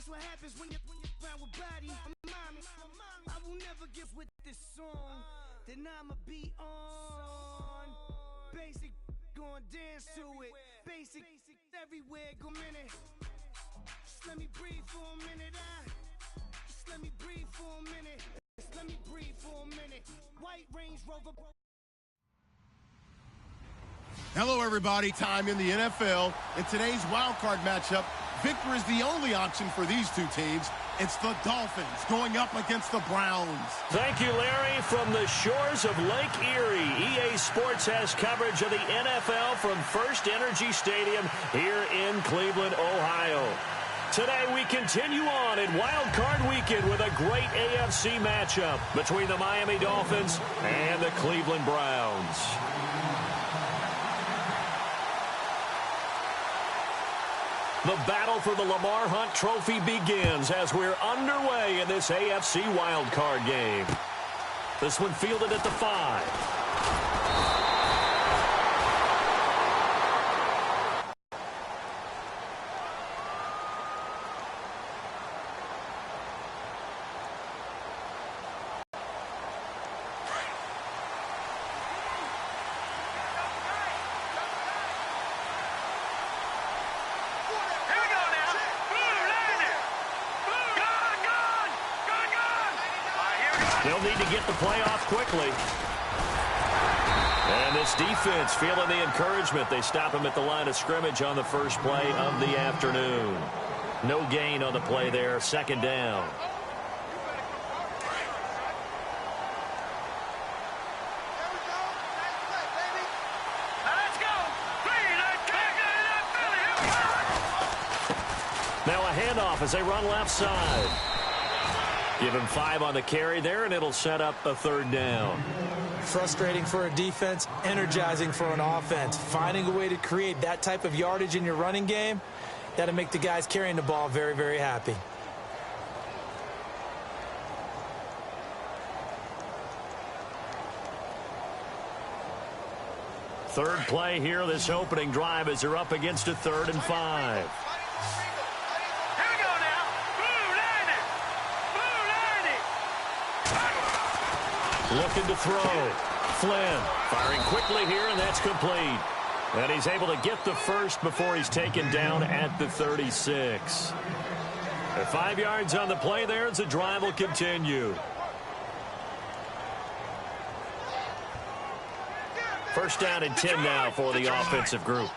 what happens when you're around with body. Mommy, I will never give with this song. Then I'ma be on. Basic, gonna dance to it. Basic, everywhere, go minute. Just let me breathe for a minute. Just let me breathe for a minute. Just let me breathe for a minute. White Range Rover. Hello, everybody. Time in the NFL. In today's wild card matchup, victor is the only option for these two teams. It's the Dolphins going up against the Browns. Thank you, Larry. From the shores of Lake Erie, EA Sports has coverage of the NFL from First Energy Stadium here in Cleveland, Ohio. Today, we continue on in Wild Card Weekend with a great AFC matchup between the Miami Dolphins and the Cleveland Browns. The battle for the Lamar Hunt Trophy begins as we're underway in this AFC wildcard game. This one fielded at the 5. They'll need to get the play off quickly. And this defense feeling the encouragement. They stop him at the line of scrimmage on the first play of the afternoon. No gain on the play there. Second down. Now a handoff as they run left side. Give him 5 on the carry there, and it'll set up a third down. Frustrating for a defense, energizing for an offense. Finding a way to create that type of yardage in your running game, that'll make the guys carrying the ball very, very happy. Third play here, this opening drive, as they're up against a 3rd and 5. Looking to throw. Flynn firing quickly here, and that's complete. And he's able to get the first before he's taken down at the 36. 5 yards on the play there as the drive will continue. First down and 10 now for the offensive group.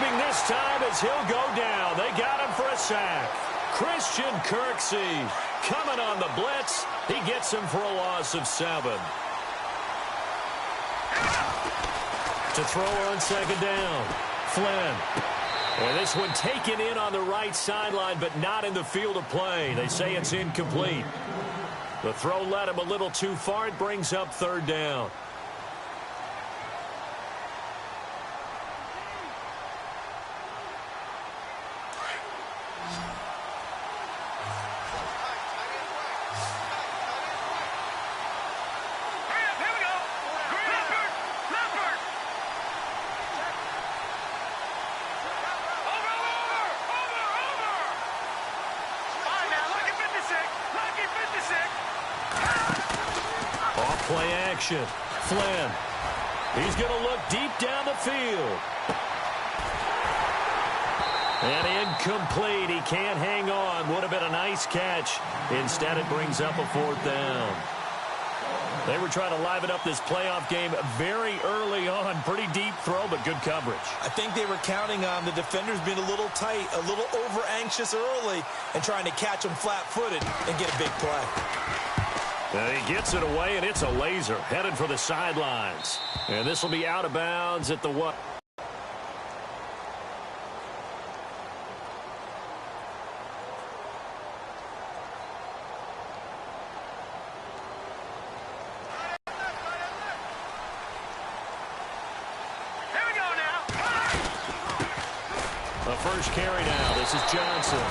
This time as he'll go down. They got him for a sack. Christian Kirksey coming on the blitz. He gets him for a loss of 7. To throw on second down. Flynn. And this one taken in on the right sideline, but not in the field of play. They say it's incomplete. The throw led him a little too far. It brings up third down. Play action. Flynn. He's going to look deep down the field. And incomplete. He can't hang on. Would have been a nice catch. Instead, it brings up a 4th down. They were trying to liven up this playoff game very early on. Pretty deep throw, but good coverage. I think they were counting on the defenders being a little tight, a little over-anxious early, and trying to catch them flat-footed and get a big play. He gets it away, and it's a laser headed for the sidelines. And this will be out of bounds at the what? Here we go now. The first carry now. This is Johnson.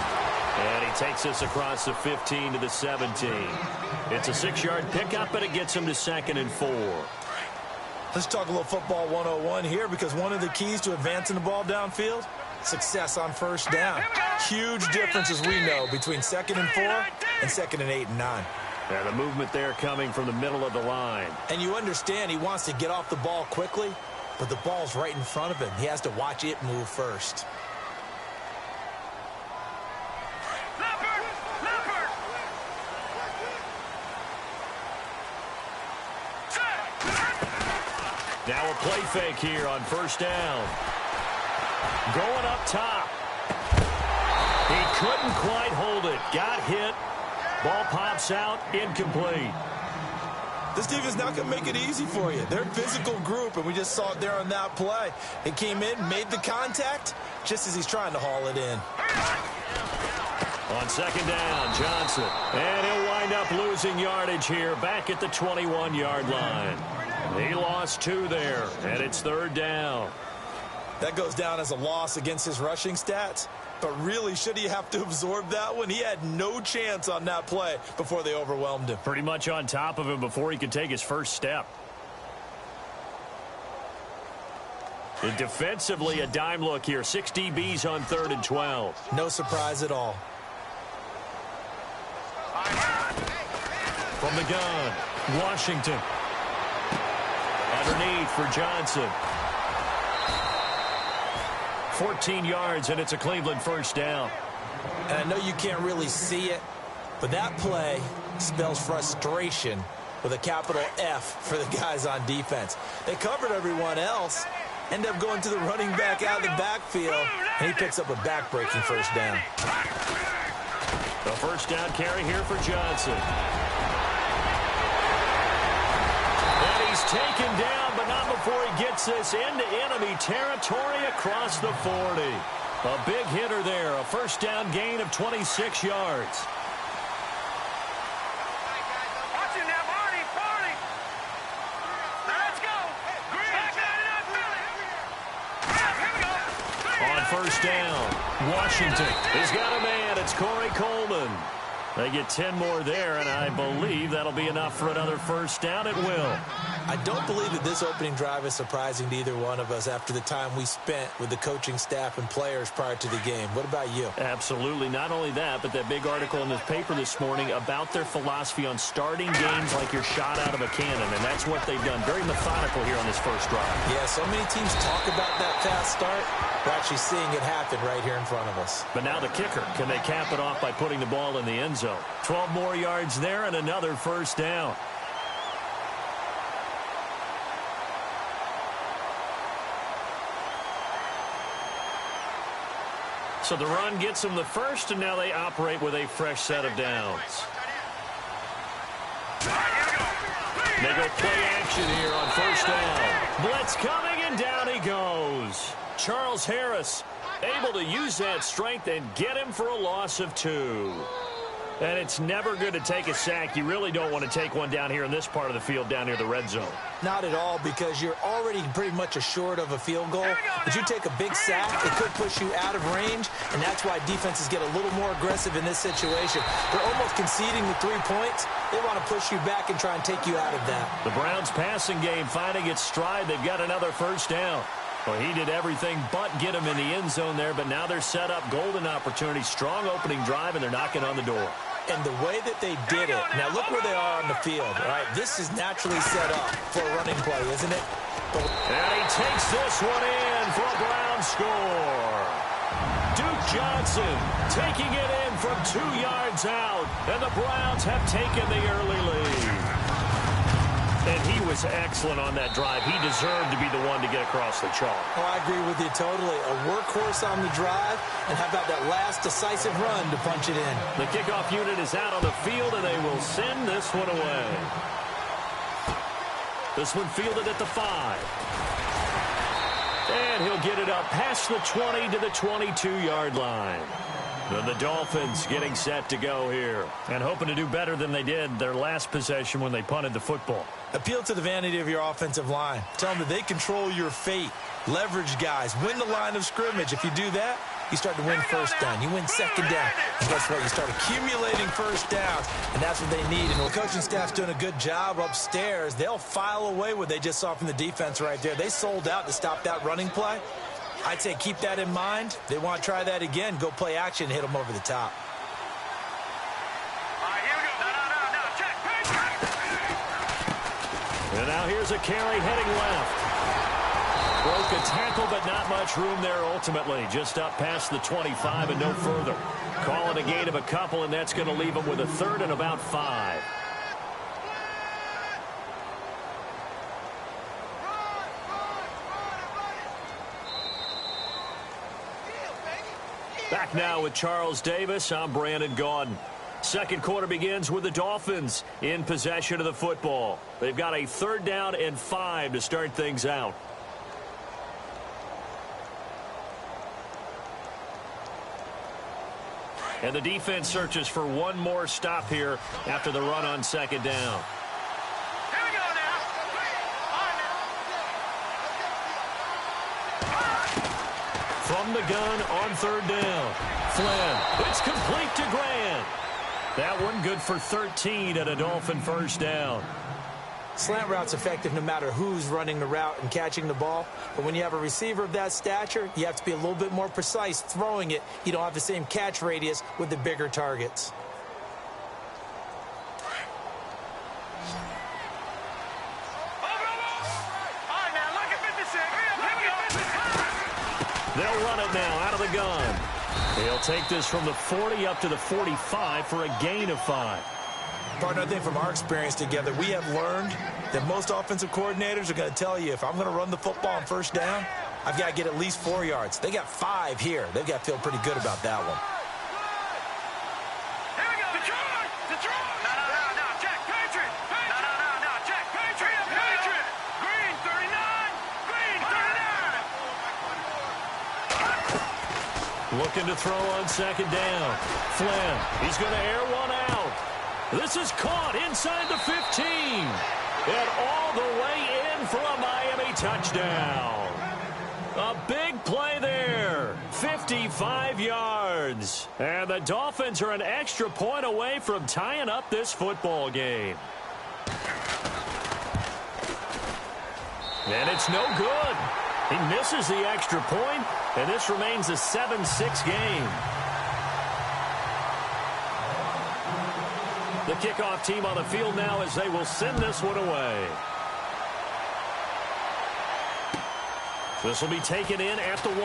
And he takes us across the 15 to the 17. It's a 6-yard pickup, and it gets him to 2nd and 4. Let's talk a little football 101 here, because one of the keys to advancing the ball downfield, success on first down. Huge difference, as we know, between 2nd and 4 and 2nd and 8 and 9. And the movement there coming from the middle of the line. And you understand he wants to get off the ball quickly, but the ball's right in front of him. He has to watch it move first. Now a play fake here on first down. Going up top. He couldn't quite hold it. Got hit. Ball pops out. Incomplete. This defense is not going to make it easy for you. They're a physical group, and we just saw it there on that play. It came in, made the contact, just as he's trying to haul it in. On second down, Johnson. And he'll wind up losing yardage here back at the 21-yard line. He lost 2 there, and it's 3rd down. That goes down as a loss against his rushing stats. But really, should he have to absorb that one? He had no chance on that play before they overwhelmed him. Pretty much on top of him before he could take his first step. And defensively, a dime look here. 6 DBs on 3rd and 12. No surprise at all. From the gun, Washington. Underneath for Johnson. 14 yards, and it's a Cleveland first down. And I know you can't really see it, but that play spells frustration with a capital F for the guys on defense. They covered everyone else, end up going to the running back out of the backfield, and he picks up a back-breaking first down. The first down carry here for Johnson. And he's taken down, but not before he gets this into enemy territory across the 40. A big hitter there, a first down gain of 26 yards. On first down, Washington. He's got a man. It's Corey Coleman. They get 10 more there, and I believe that'll be enough for another first down. It will. I don't believe that this opening drive is surprising to either one of us after the time we spent with the coaching staff and players prior to the game. What about you? Absolutely. Not only that, but that big article in the paper this morning about their philosophy on starting games like you're shot out of a cannon, and that's what they've done. Very methodical here on this first drive. Yeah, so many teams talk about that fast start. We're actually seeing it happen right here in front of us. But now the kicker. Can they cap it off by putting the ball in the end zone? 12 more yards there and another first down. So the run gets them the first, and now they operate with a fresh set of downs. They go play action here on first down. Blitz coming, and down he goes. Charles Harris able to use that strength and get him for a loss of 2. And it's never good to take a sack. You really don't want to take one down here in this part of the field down near the red zone. Not at all, because you're already pretty much assured of a field goal. But you take a big sack, it could push you out of range, and that's why defenses get a little more aggressive in this situation. They're almost conceding the 3 points. They want to push you back and try and take you out of that. The Browns' passing game finding its stride. They've got another first down. Well, he did everything but get him in the end zone there, but now they're set up. Golden opportunity, strong opening drive, and they're knocking on the door. And the way that they did it, now look where they are on the field, all right? This is naturally set up for a running play, isn't it? And he takes this one in for a Brown score. Duke Johnson taking it in from 2 yards out, and the Browns have taken the early lead. And he was excellent on that drive. He deserved to be the one to get across the chalk. Oh, I agree with you totally. A workhorse on the drive, and how about that last decisive run to punch it in? The kickoff unit is out on the field, and they will send this one away. This one fielded at the 5. And he'll get it up past the 20 to the 22-yard line. And the Dolphins getting set to go here and hoping to do better than they did their last possession when they punted the football. Appeal to the vanity of your offensive line. Tell them that they control your fate. Leverage guys. Win the line of scrimmage. If you do that, you start to win first down. You win second down. And guess what? You start accumulating first downs, and that's what they need. And the coaching staff's doing a good job upstairs. They'll file away what they just saw from the defense right there. They sold out to stop that running play. I'd say keep that in mind. They want to try that again. Go play action and hit them over the top. And now here's a carry heading left. Broke a tackle, but not much room there ultimately. Just up past the 25 and no further. Call it a gain of a couple, and that's going to leave them with a third and about 5. Back now with Charles Davis. I'm Brandon Gaudin. Second quarter begins with the Dolphins in possession of the football. They've got a 3rd down and 5 to start things out. And the defense searches for one more stop here after the run on 2nd down. Here we go now. From the gun on 3rd down. Flynn, it's complete to Grant. That one good for 13 and a Dolphin 1st down. Slant route's effective no matter who's running the route and catching the ball. But when you have a receiver of that stature, you have to be a little bit more precise throwing it. You don't have the same catch radius with the bigger targets. They'll run it now out of the gun. He'll take this from the 40 up to the 45 for a gain of 5. Partner, I think from our experience together, we have learned that most offensive coordinators are going to tell you, if I'm going to run the football on 1st down, I've got to get at least 4 yards. They got 5 here. They've got to feel pretty good about that one. Here we go. Detroit. No, Jack Patriot. No, Jack Patriot. Green 39. Looking to throw on 2nd down. Flynn, he's going to air one out. This is caught inside the 15. And all the way in for a Miami touchdown. A big play there. 55 yards. And the Dolphins are an extra point away from tying up this football game. And it's no good. He misses the extra point, and this remains a 7-6 game. The kickoff team on the field now as they will send this one away. This will be taken in at the 1.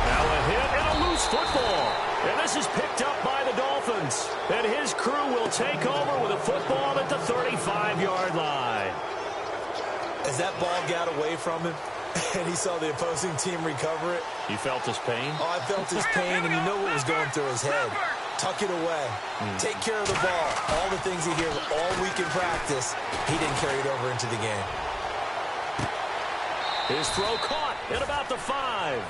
Now a hit and a loose football. And this is picked up by the Dolphins. And his crew will take over with a football at the 35-yard line. As that ball got away from him and he saw the opposing team recover it. You felt his pain? Oh, I felt his pain, and you know what was going through his head. Tuck it away. Take care of the ball. All the things he hears all week in practice, he didn't carry it over into the game. His throw caught at about the 5.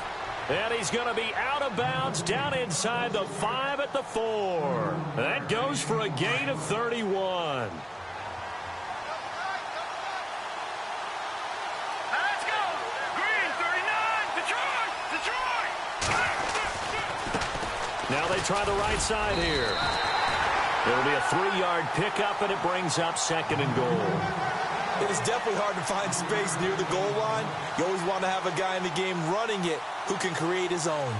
And he's going to be out of bounds down inside the 5 at the 4. That goes for a gain of 31. Let's go. Green 39. Detroit. Now they try the right side here. It'll be a 3-yard pickup, and it brings up 2nd and goal. It is definitely hard to find space near the goal line. You always want to have a guy in the game running it who can create his own.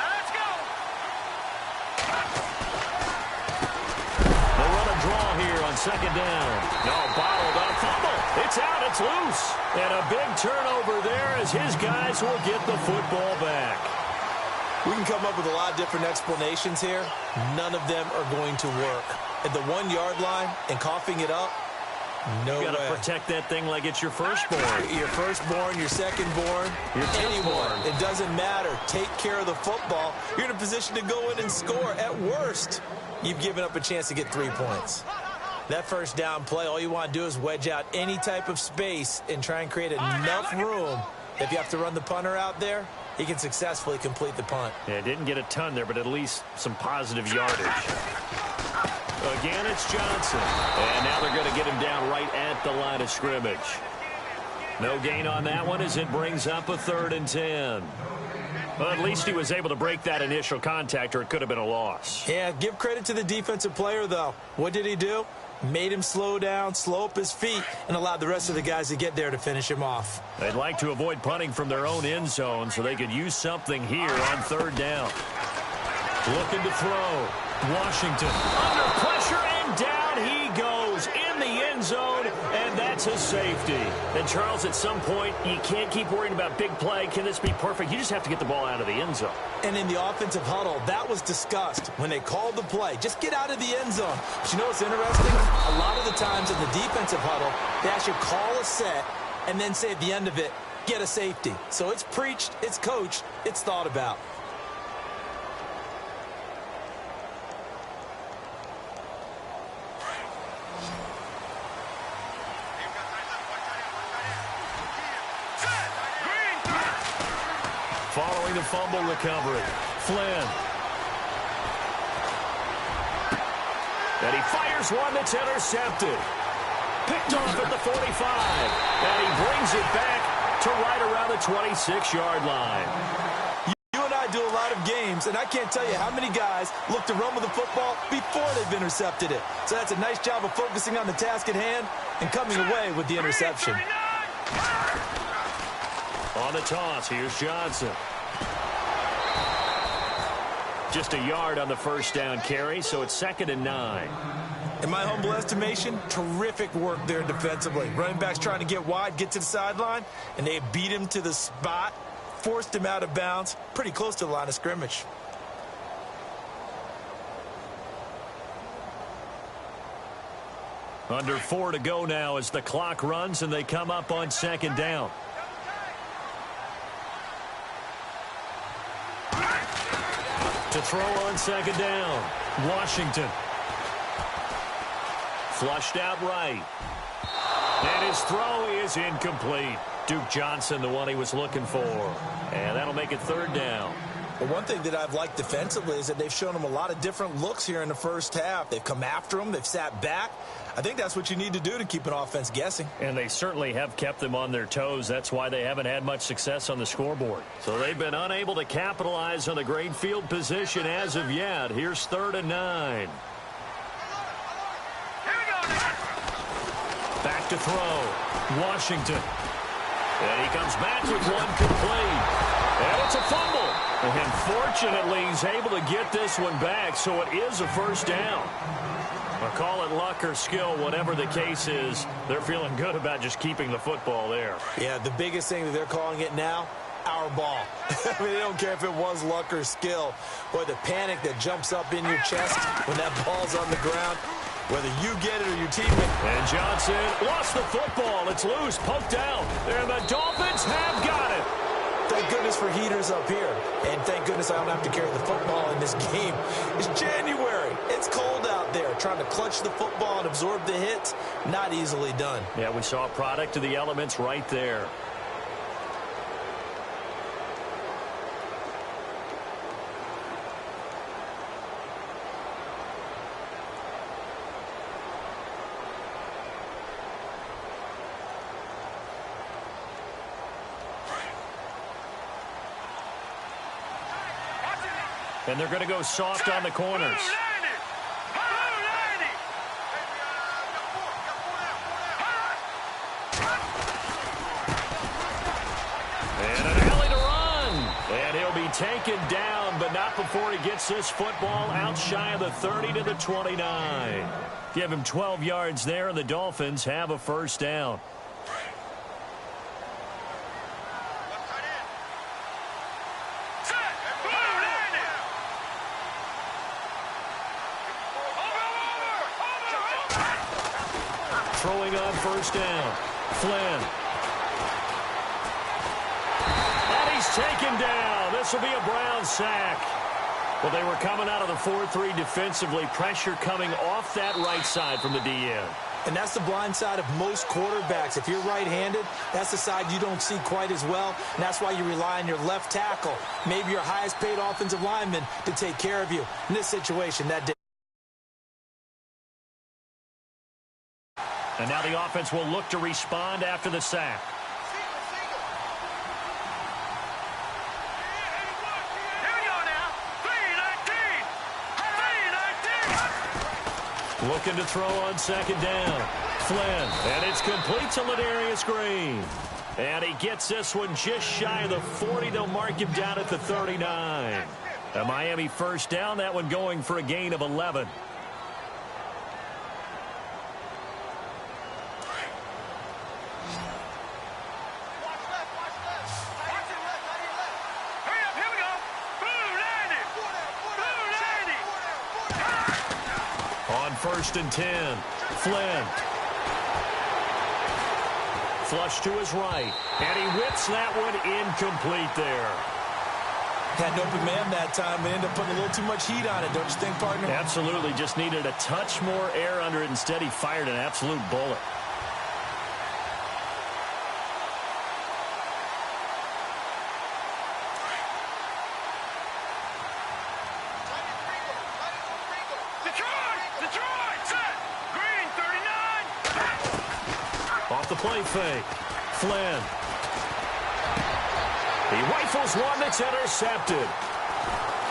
Let's go. They run a draw here on 2nd down. No, bottled up. Fumble. It's out. It's loose. And a big turnover there as his guys will get the football back. We can come up with a lot of different explanations here. None of them are going to work. At the 1-yard line and coughing it up, no way. You got to protect that thing like it's your firstborn. Your firstborn, your secondborn, Your anyone. tenthborn. It doesn't matter. Take care of the football. You're in a position to go in and score. At worst, you've given up a chance to get 3 points. That 1st down play, all you want to do is wedge out any type of space and try and create enough room. If you have to run the punter out there, he can successfully complete the punt. Yeah, didn't get a ton there, but at least some positive yardage. Again, it's Johnson. And now they're going to get him down right at the line of scrimmage. No gain on that one as it brings up a 3rd and 10. Well, at least he was able to break that initial contact, or it could have been a loss. Yeah, give credit to the defensive player, though. What did he do? Made him slow down, slow up his feet, and allowed the rest of the guys to get there to finish him off. They'd like to avoid punting from their own end zone so they could use something here on 3rd down. Looking to throw. Washington under pressure, and down he goes in the end zone, and that's a safety. And, Charles, at some point, you can't keep worrying about big play. Can this be perfect? You just have to get the ball out of the end zone. And in the offensive huddle, that was discussed when they called the play. Just get out of the end zone. But you know what's interesting? A lot of the times in the defensive huddle, they actually call a set and then say at the end of it, get a safety. So it's preached, it's coached, it's thought about. Following the fumble recovery, Flynn. And he fires one that's intercepted. Picked off at the 45. And he brings it back to right around the 26-yard line. You and I do a lot of games, and I can't tell you how many guys look to run with the football before they've intercepted it. So that's a nice job of focusing on the task at hand and coming away with the interception. On the toss, here's Johnson. Just a yard on the first down carry, so it's 2nd and 9. In my humble estimation, terrific work there defensively. Running backs trying to get wide, get to the sideline, and they beat him to the spot, forced him out of bounds, pretty close to the line of scrimmage. Under 4 to go now as the clock runs and they come up on 2nd down. To throw on 2nd down, Washington. Flushed out right. And his throw is incomplete. Duke Johnson, the one he was looking for. And that'll make it 3rd down. But one thing that I've liked defensively is that they've shown him a lot of different looks here in the first half. They've come after him. They've sat back. I think that's what you need to do to keep an offense guessing. And they certainly have kept them on their toes. That's why they haven't had much success on the scoreboard. So they've been unable to capitalize on the great field position as of yet. Here's 3rd and 9. Back to throw. Washington. And he comes back with one complete. And it's a fumble. And fortunately, he's able to get this one back, so it is a 1st down. Or call it luck or skill, whatever the case is, they're feeling good about just keeping the football there. Yeah, the biggest thing that they're calling it now, our ball. I mean, they don't care if it was luck or skill. Boy, the panic that jumps up in your chest when that ball's on the ground, whether you get it or your teammate. And Johnson lost the football. It's loose, poked out. And the Dolphins have got it. Thank goodness for heaters up here. And thank goodness I don't have to carry the football in this game. It's January. It's cold out there. Trying to clutch the football and absorb the hits, not easily done. Yeah, we saw a product of the elements right there. And they're going to go soft on the corners. And an alley to run. And he'll be taken down, but not before he gets this football out shy of the 30 to the 29. Give him 12 yards there, and the Dolphins have a 1st down. Throwing on 1st down. Flynn. And he's taken down. This will be a Brown sack. Well, they were coming out of the 4-3 defensively. Pressure coming off that right side from the DN. And that's the blind side of most quarterbacks. If you're right-handed, that's the side you don't see quite as well. And that's why you rely on your left tackle, maybe your highest-paid offensive lineman, to take care of you. In this situation, that did. And now the offense will look to respond after the sack. Looking to throw on second down. Flynn, and it's complete to Ladarius Green. And he gets this one just shy of the 40. They'll mark him down at the 39. A Miami first down, that one going for a gain of 11. First and 10. Flynn. Flush to his right. And he whips that one incomplete there. Had an open man that time, but ended up putting a little too much heat on it, don't you think, partner? Absolutely. Just needed a touch more air under it. Instead, he fired an absolute bullet. Off the play fake. Flynn. He rifles one that's intercepted.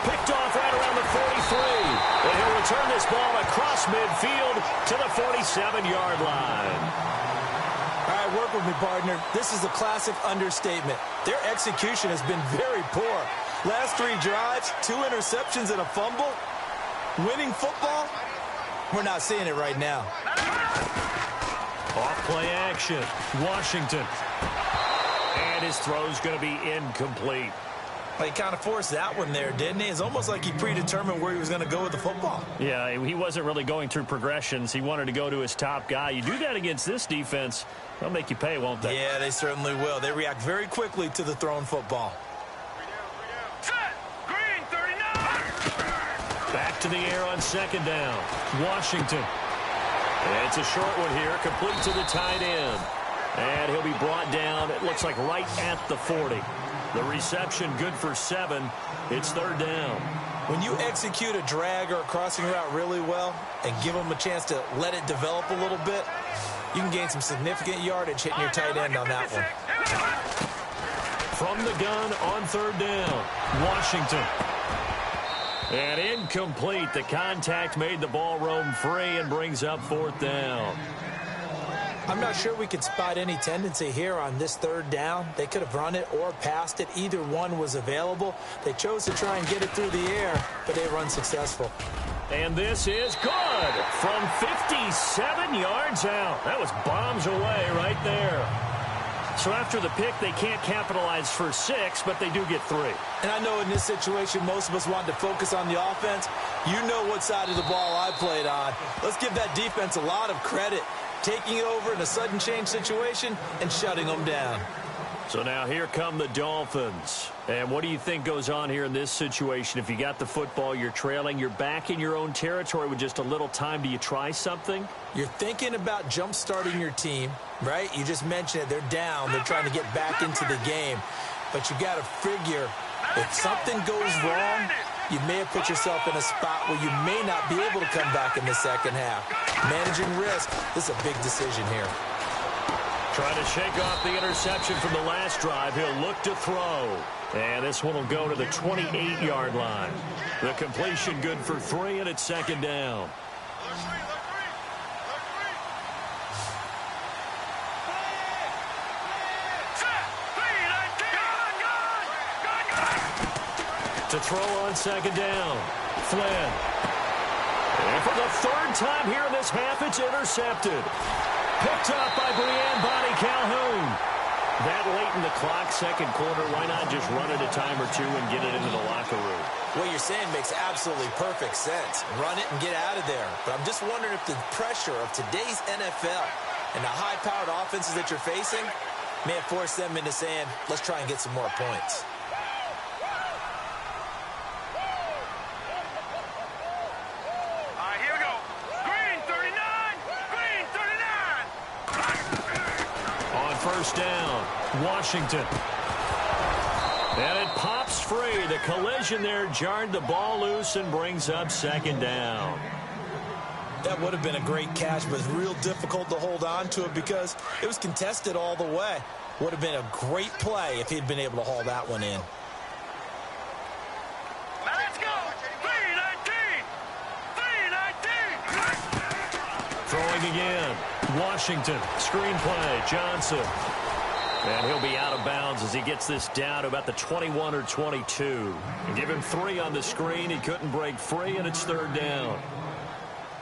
Picked off right around the 43. And he'll return this ball across midfield to the 47-yard line. All right, work with me, partner. This is a classic understatement. Their execution has been very poor. Last 3 drives, 2 interceptions and a fumble. Winning football? We're not seeing it right now. Off-play action. Washington. And his throw's going to be incomplete. Well, he kind of forced that one there, didn't he? It's almost like he predetermined where he was going to go with the football. Yeah, he wasn't really going through progressions. He wanted to go to his top guy. You do that against this defense, they'll make you pay, won't they? Yeah, they certainly will. They react very quickly to the thrown football. Green, 39. Back to the air on second down. Washington. And it's a short one here, complete to the tight end. And he'll be brought down, it looks like right at the 40. The reception good for 7. It's third down. When you execute a drag or a crossing route really well and give them a chance to let it develop a little bit, you can gain some significant yardage hitting your tight end on that one. From the gun on third down, Washington. And incomplete. The contact made the ball roam free and brings up fourth down. I'm not sure we could spot any tendency here on this third down. They could have run it or passed it. Either one was available. They chose to try and get it through the air, but they were unsuccessful. And this is good from 57 yards out. That was bombs away right there. So after the pick, they can't capitalize for 6, but they do get 3. And I know in this situation, most of us wanted to focus on the offense. You know what side of the ball I played on. Let's give that defense a lot of credit, taking it over in a sudden change situation and shutting them down. So now here come the Dolphins. And what do you think goes on here in this situation? If you got the football, you're trailing, you're back in your own territory with just a little time. Do you try something? You're thinking about jump-starting your team, right? You just mentioned it. They're down. They're trying to get back into the game. But you got to figure if something goes wrong, you may have put yourself in a spot where you may not be able to come back in the second half. Managing risk, this is a big decision here. Trying to shake off the interception from the last drive. He'll look to throw. And this one will go to the 28-yard line. The completion good for 3, and it's second down. To throw on second down. Flynn. And for the third time here in this half, it's intercepted. Picked up by Brianne Bonnie Calhoun. That late in the clock, second quarter, why not just run it a time or 2 and get it into the locker room? What you're saying makes absolutely perfect sense. Run it and get out of there. But I'm just wondering if the pressure of today's NFL and the high-powered offenses that you're facing may have forced them into saying, let's try and get some more points. First down, Washington. And it pops free. The collision there jarred the ball loose and brings up second down. That would have been a great catch, but it's real difficult to hold on to it because it was contested all the way. Would have been a great play if he'd been able to haul that one in. Now let's go. 3-19. 3-19. Throwing again. Washington. Screenplay. Johnson. And he'll be out of bounds as he gets this down to about the 21 or 22. Give him 3 on the screen. He couldn't break free, and it's 3rd down.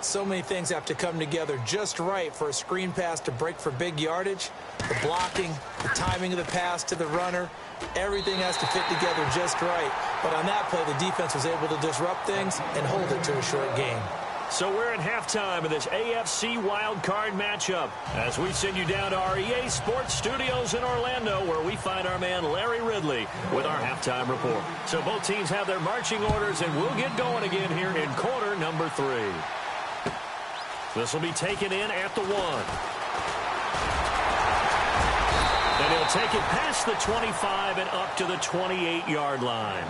So many things have to come together just right for a screen pass to break for big yardage. The blocking, the timing of the pass to the runner, everything has to fit together just right. But on that play, the defense was able to disrupt things and hold it to a short gain. So we're at halftime of this AFC wildcard matchup as we send you down to our EA Sports Studios in Orlando, where we find our man Larry Ridley with our halftime report. So both teams have their marching orders, and we'll get going again here in quarter number 3. This will be taken in at the 1. And he'll take it past the 25 and up to the 28-yard line.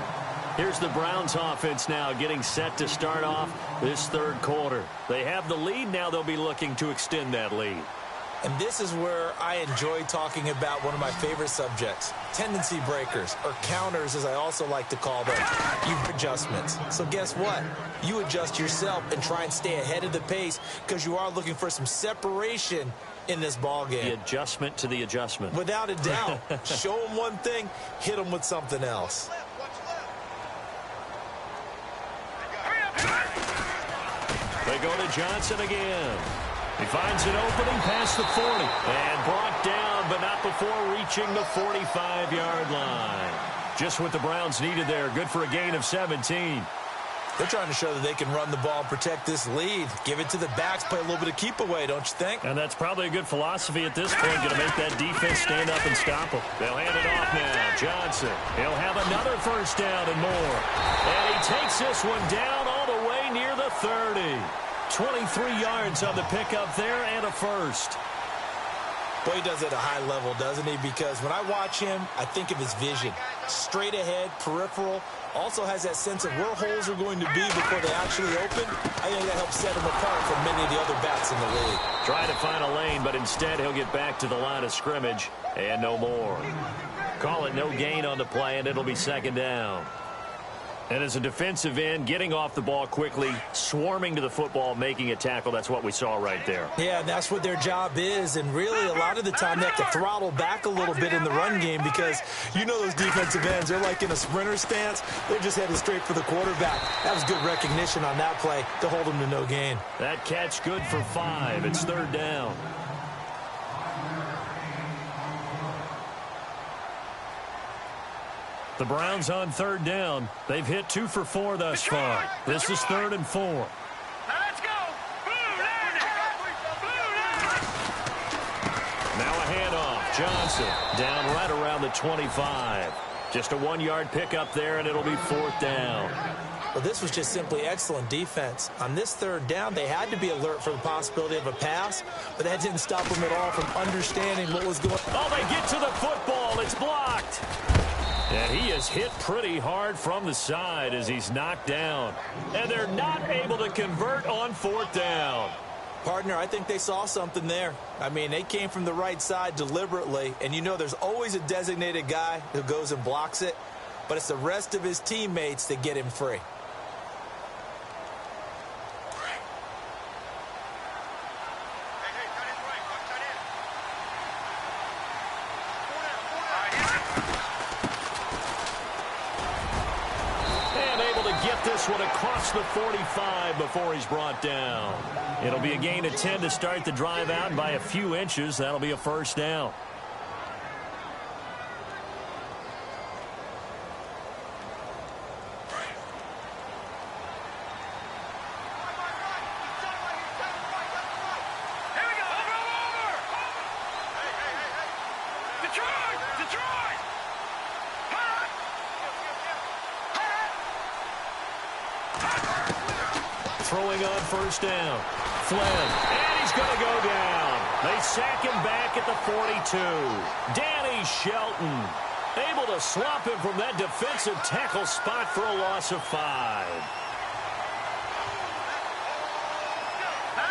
Here's the Browns offense now getting set to start off this 3rd quarter. They have the lead. Now they'll be looking to extend that lead. And this is where I enjoy talking about one of my favorite subjects, tendency breakers, or counters as I also like to call them, adjustments. So guess what? You adjust yourself and try and stay ahead of the pace because you are looking for some separation in this ball game. The adjustment to the adjustment. Without a doubt. Show them one thing, hit them with something else. They go to Johnson again. He finds an opening past the 40 and brought down, but not before reaching the 45-yard line. Just what the Browns needed there. Good for a gain of 17. They're trying to show that they can run the ball and protect this lead. Give it to the backs, play a little bit of keep away, don't you think? And that's probably a good philosophy at this point, going to make that defense stand up and stop them. They'll hand it off now. Johnson, he'll have another 1st down and more. And he takes this one down all the way near the 30. 23 yards on the pickup there and a 1st. Boy, he does it at a high level, doesn't he? Because when I watch him, I think of his vision. Straight ahead, peripheral. Also has that sense of where holes are going to be before they actually open. I think that helps set him apart from many of the other backs in the league. Trying to find a lane, but instead he'll get back to the line of scrimmage and no more. Call it no gain on the play, and it'll be 2nd down. And as a defensive end, getting off the ball quickly, swarming to the football, making a tackle, that's what we saw right there. Yeah, and that's what their job is. And really, a lot of the time, they have to throttle back a little bit in the run game because you know those defensive ends, they're like in a sprinter stance. They're just headed straight for the quarterback. That was good recognition on that play to hold them to no gain. That catch good for 5. It's 3rd down. The Browns on 3rd down. They've hit 2 for 4 thus far. This is 3rd and 4. Now let's go. Blue line. Blue line. Now a handoff. Johnson down right around the 25. Just a 1-yard pickup there, and it'll be 4th down. Well, this was just simply excellent defense. On this 3rd down, they had to be alert for the possibility of a pass, but that didn't stop them at all from understanding what was going on. Oh, they get to the football. It's blocked. And he is hit pretty hard from the side as he's knocked down. And they're not able to convert on 4th down. Partner, I think they saw something there. I mean, they came from the right side deliberately, and you know there's always a designated guy who goes and blocks it, but it's the rest of his teammates that get him free. This one across the 45 before he's brought down. It'll be a gain of 10 to start the drive out, and by a few inches, that'll be a 1st down. Here we go. Over. Detroit. Throwing on 1st down. Flynn, and he's going to go down. They sack him back at the 42. Danny Shelton able to slump him from that defensive tackle spot for a loss of 5. Now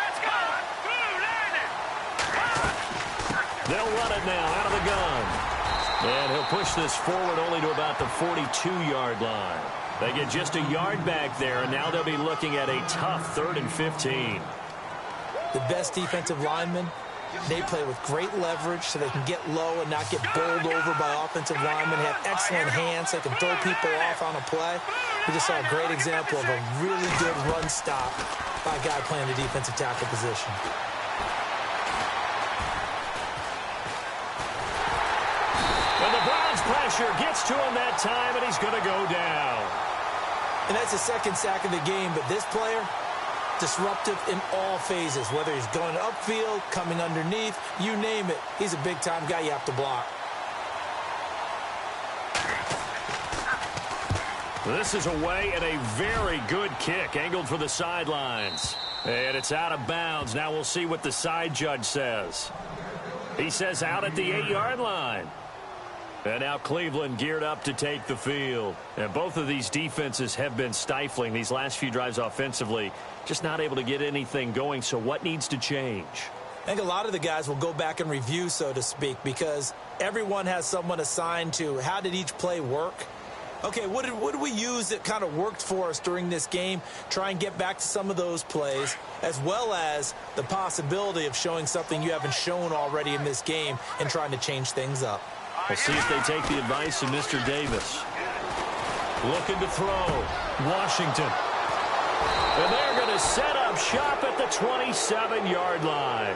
They'll run it now out of the gun. And he'll push this forward only to about the 42-yard line. They get just a yard back there, and now they'll be looking at a tough 3rd and 15. The best defensive linemen, they play with great leverage so they can get low and not get bowled over by offensive linemen. They have excellent hands so they can throw people off on a play. We just saw a great example of a really good run stop by a guy playing the defensive tackle position. And the Browns pressure gets to him that time, and he's going to go down. And that's the second sack of the game, but this player, disruptive in all phases, whether he's going upfield, coming underneath, you name it. He's a big-time guy you have to block. This is away and a very good kick, angled for the sidelines. And it's out of bounds. Now we'll see what the side judge says. He says out at the 8-yard line. And now Cleveland geared up to take the field. And both of these defenses have been stifling these last few drives offensively. Just not able to get anything going. So what needs to change? I think a lot of the guys will go back and review, so to speak, because everyone has someone assigned to how did each play work. Okay, what did we use that kind of worked for us during this game? Try and get back to some of those plays, as well as the possibility of showing something you haven't shown already in this game and trying to change things up. We'll see if they take the advice of Mr. Davis. Looking to throw. Washington. And they're going to set up shop at the 27-yard line.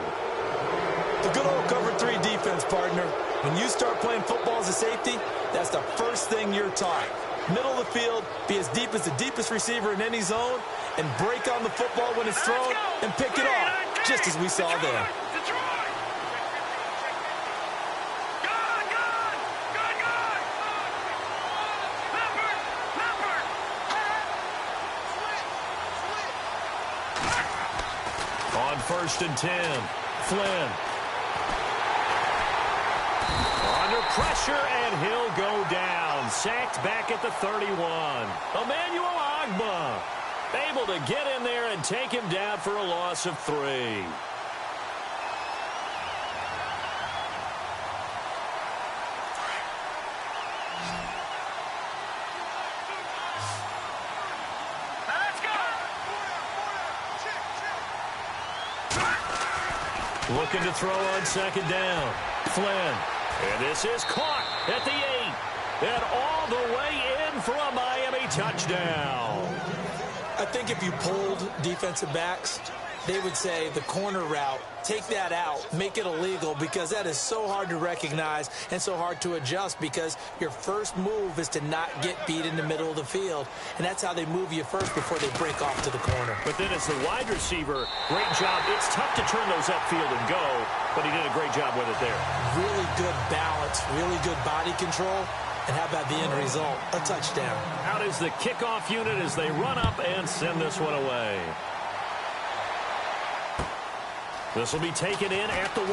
The good old cover 3 defense, partner. When you start playing football as a safety, that's the first thing you're taught. Middle of the field, be as deep as the deepest receiver in any zone, and break on the football when it's thrown and pick it off, just as we saw there. On 1st and 10, Flynn. Under pressure, and he'll go down. Sacked back at the 31. Emmanuel Ogbah able to get in there and take him down for a loss of 3. Looking to throw on 2nd down. Flynn. And this is caught at the 8. And all the way in for a Miami touchdown. I think if you polled defensive backs, they would say the corner route, take that out, make it illegal, because that is so hard to recognize and so hard to adjust, because your first move is to not get beat in the middle of the field. And that's how they move you first before they break off to the corner. But then as the wide receiver, great job. It's tough to turn those upfield and go, but he did a great job with it there. Really good balance, really good body control. And how about the end result? A touchdown. Out is the kickoff unit as they run up and send this one away. This will be taken in at the 1.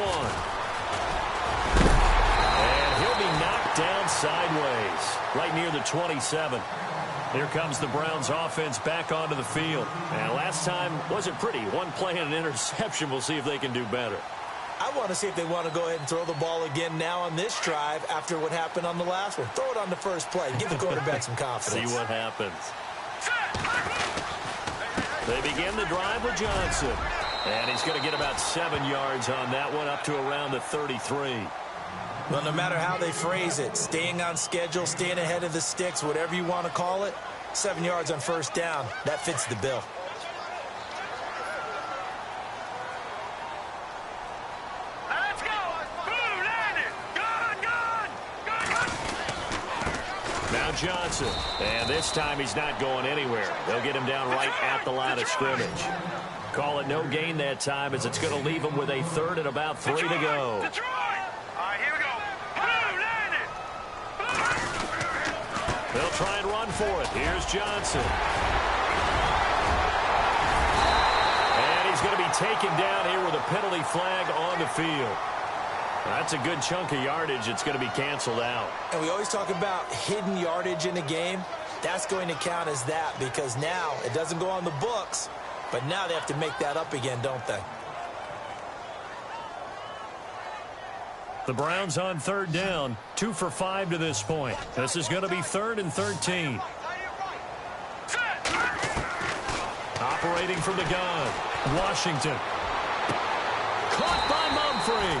And he'll be knocked down sideways, right near the 27. Here comes the Browns offense back onto the field. And last time wasn't pretty. One play and an interception. We'll see if they can do better. I want to see if they want to go ahead and throw the ball again now on this drive after what happened on the last one. Throw it on the first play. Give the quarterback some confidence. See what happens. They begin the drive with Johnson. And he's going to get about 7 yards on that one, up to around the 33. Well, no matter how they phrase it, staying on schedule, staying ahead of the sticks, whatever you want to call it, 7 yards on 1st down, that fits the bill. Let's go! Boom, landed! Gone! Now Johnson. And this time he's not going anywhere. They'll get him down right at the line of scrimmage. Call it no gain that time, as it's going to leave him with a 3rd and about 3 to go. Detroit! All right, here we go. Boom, landed! They'll try and run for it. Here's Johnson. And he's going to be taken down here with a penalty flag on the field. That's a good chunk of yardage. It's going to be canceled out. And we always talk about hidden yardage in a game. That's going to count as that, because now it doesn't go on the books, but now they have to make that up again, don't they? The Browns on third down, 2 for 5 to this point. This is going to be 3rd and 13. Operating from the gun, Washington. Caught by Mumphrey.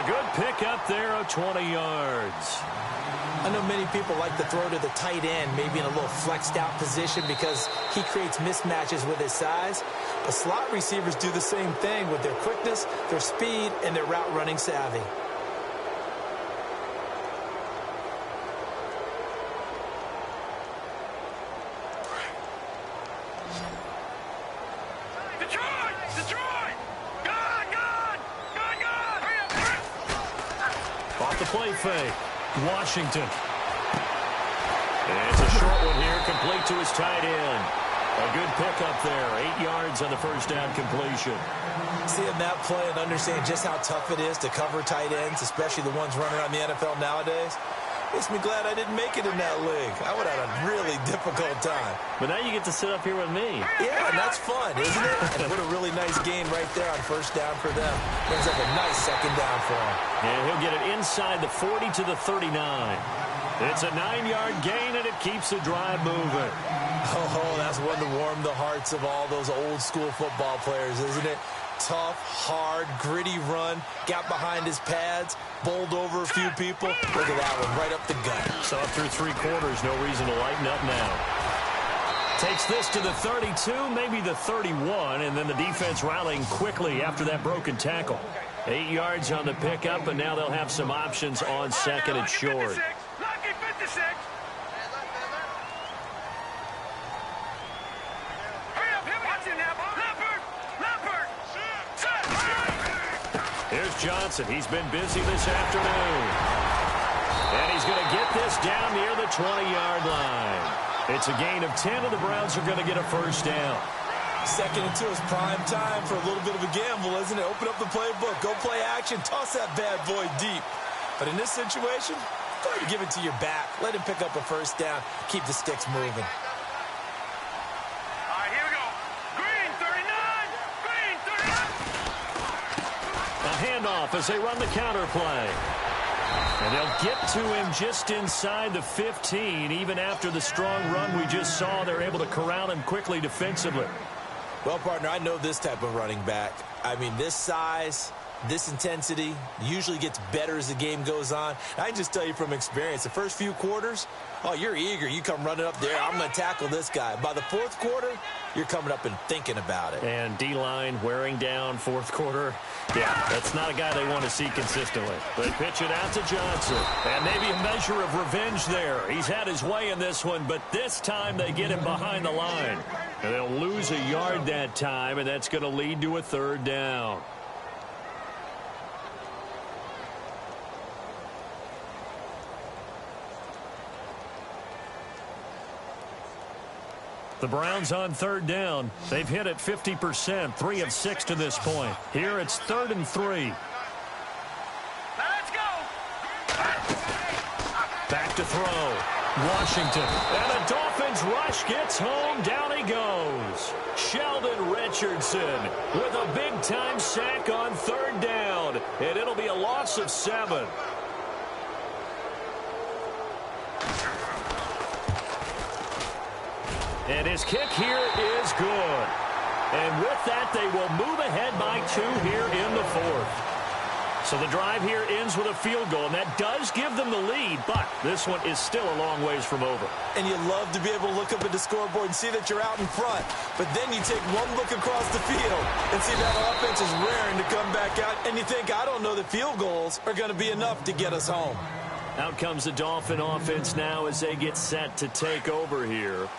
A good pick up there of 20 yards. I know many people like to throw to the tight end, maybe in a little flexed out position because he creates mismatches with his size. But slot receivers do the same thing with their quickness, their speed, and their route running savvy. Off the play fake, Washington. And it's a short one here, complete to his tight end. A good pickup there, 8 yards on the first down completion. Seeing that play and understand just how tough it is to cover tight ends, especially the ones running around the NFL nowadays, makes me glad I didn't make it in that league. I would have had a really difficult time. But now you get to sit up here with me. Yeah, and that's fun, isn't it? And what a really nice gain right there on first down for them. Brings up a nice second down for him. And he'll get it inside the 40 to the 39. It's a 9-yard gain, and it keeps the drive moving. Oh, that's one to warm the hearts of all those old-school football players, isn't it? Tough, hard, gritty run, got behind his pads, bowled over a few people. Look at that one, right up the gut. So through 3 quarters, no reason to lighten up now. Takes this to the 32, maybe the 31, and then the defense rallying quickly after that broken tackle. 8 yards on the pickup, and now they'll have some options on second and short. Lucky 56. Here's Johnson. He's been busy this afternoon. And he's going to get this down near the 20-yard line. It's a gain of 10, and the Browns are going to get a first down. 2nd and 2 is prime time for a little bit of a gamble, isn't it? Open up the playbook. Go play action. Toss that bad boy deep. But in this situation, go ahead and give it to your back. Let him pick up a first down. Keep the sticks moving. Handoff as they run the counter play. And they'll get to him just inside the 15. Even after the strong run we just saw, they're able to corral him quickly defensively. Well, partner, I know this type of running back. I mean, this size, this intensity usually gets better as the game goes on. I can just tell you from experience, the first few quarters, oh, you're eager. You come running up there, I'm going to tackle this guy. By the 4th quarter, you're coming up and thinking about it. And D-line wearing down 4th quarter. Yeah, that's not a guy they want to see consistently. They pitch it out to Johnson. And maybe a measure of revenge there. He's had his way in this one, but this time they get him behind the line. And they'll lose a yard that time, and that's going to lead to a 3rd down. The Browns on 3rd down. They've hit it 50%, 3 of 6 to this point. Here it's 3rd and 3. Let's go. Back to throw. Washington. And the Dolphins rush gets home. Down he goes. Sheldon Richardson with a big-time sack on 3rd down. And it'll be a loss of 7. And his kick here is good. And with that, they will move ahead by 2 here in the 4th. So the drive here ends with a field goal, and that does give them the lead, but this one is still a long ways from over. And you love to be able to look up at the scoreboard and see that you're out in front. But then you take one look across the field and see that offense is raring to come back out, and you think, I don't know that field goals are going to be enough to get us home. Out comes the Dolphin offense now as they get set to take over here.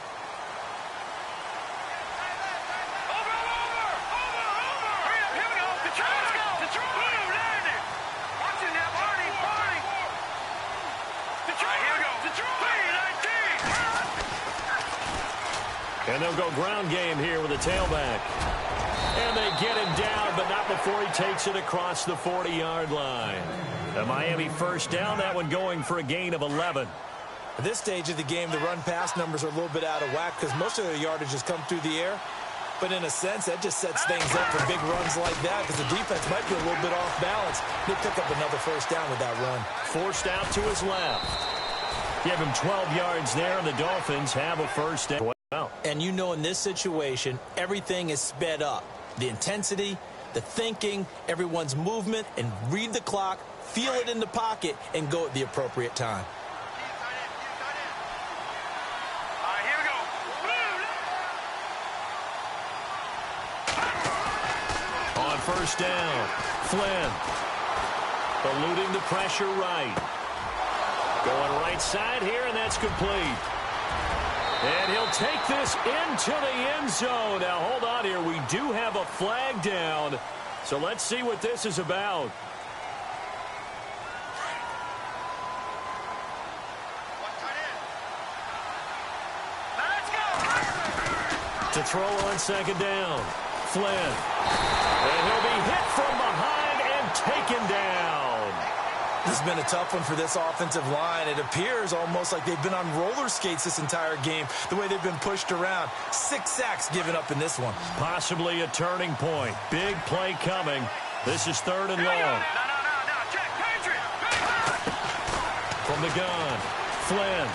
And they'll go ground game here with a tailback. And they get him down, but not before he takes it across the 40-yard line. The Miami first down, that one going for a gain of 11. At this stage of the game, the run-pass numbers are a little bit out of whack because most of their yardage has come through the air. But in a sense, that just sets things up for big runs like that because the defense might be a little bit off balance. They pick up another first down with that run. Forced out to his left. Give him 12 yards there, and the Dolphins have a first down. Wow. And you know in this situation, everything is sped up. The intensity, the thinking, everyone's movement, and read the clock, feel it in the pocket, and go at the appropriate time. All right, here we go. On first down, Flynn eluding the pressure right. Going right side here, and that's complete. And he'll take this into the end zone. Now, hold on here. We do have a flag down. So let's see what this is about. Let's go. To throw on second down, Flynn. And he'll be hit from behind and taken down. This has been a tough one for this offensive line. It appears almost like they've been on roller skates this entire game, the way they've been pushed around. 6 sacks given up in this one. Possibly a turning point. Big play coming. This is 3rd and long. No. Check, Patriot. From the gun, Flynn.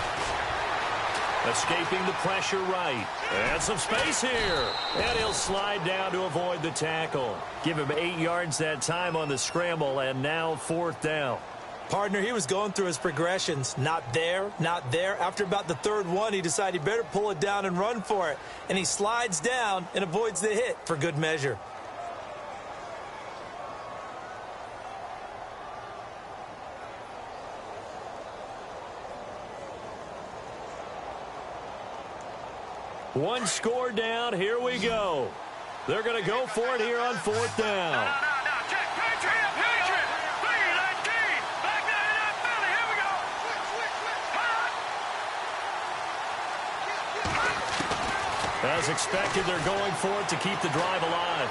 Escaping the pressure right. And some space here. And he'll slide down to avoid the tackle. Give him 8 yards that time on the scramble, and now 4th down. Partner, he was going through his progressions. Not there, not there. After about the 3rd one, he decided he better pull it down and run for it. And he slides down and avoids the hit for good measure. One score down. Here we go. They're going to go for it here on 4th down. No. Check, Patriot. Lead that team. Back down in that belly. Here we go. As expected, they're going for it to keep the drive alive.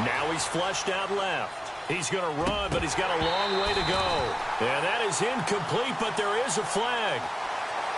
Now he's flushed out left. He's going to run, but he's got a long way to go. And that is incomplete, but there is a flag.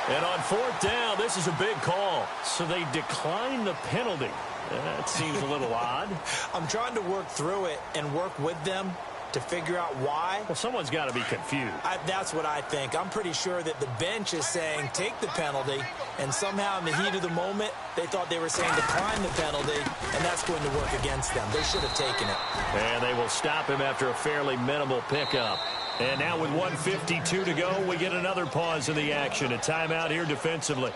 And on 4th down, this is a big call. So they decline the penalty. That seems a little odd. I'm trying to work through it and work with them to figure out why. Well, someone's got to be confused. That's what I think. I'm pretty sure that the bench is saying take the penalty, and somehow in the heat of the moment, they thought they were saying decline the penalty, and that's going to work against them. They should have taken it. And they will stop him after a fairly minimal pickup. And now with 1:52 to go, we get another pause in the action. A timeout here defensively.